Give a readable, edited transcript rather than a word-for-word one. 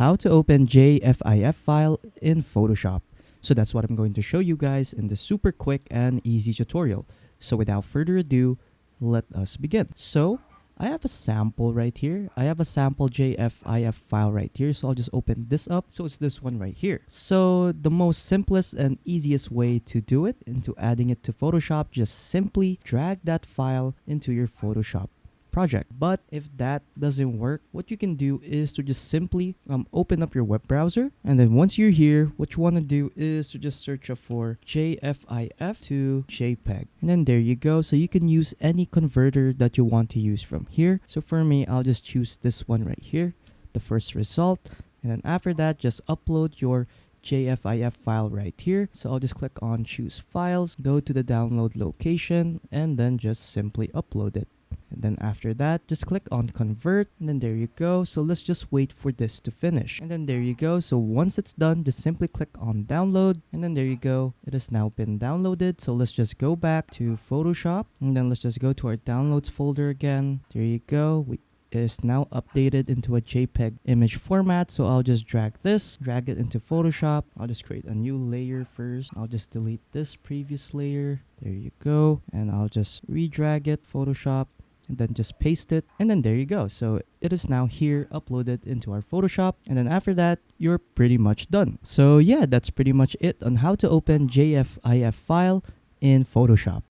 how to open JFIF file in Photoshop. So that's what I'm going to show you guys in this super quick and easy tutorial. So without further ado, let us begin. So I have a sample right here. I have a sample JFIF file right here. So I'll just open this up. So it's this one right here. So the most simplest and easiest way to do it into adding it to Photoshop, just simply drag that file into your Photoshop project. But if that doesn't work, what you can do is to just simply open up your web browser, and then once you're here, what you want to do is to just search up for JFIF to JPEG, and then there you go. So you can use any converter that you want to use from here. So for me, I'll just choose this one right here, the first result, and then after that, just upload your JFIF file right here. So I'll just click on choose files, go to the download location, and then just simply upload it. And then after that, just click on convert, and then there you go. So let's just wait for this to finish. And then there you go. So once it's done, just simply click on download, and then there you go. It has now been downloaded. So let's just go back to Photoshop, and then let's just go to our downloads folder again. There you go. It is now updated into a JPEG image format. So I'll just drag it into Photoshop. I'll just create a new layer first. I'll just delete this previous layer. There you go. And I'll just redrag it, Photoshop, and then just paste it, and then there you go. So it is now here uploaded into our Photoshop, and then after that, you're pretty much done. So yeah, that's pretty much it on how to open JFIF file in Photoshop.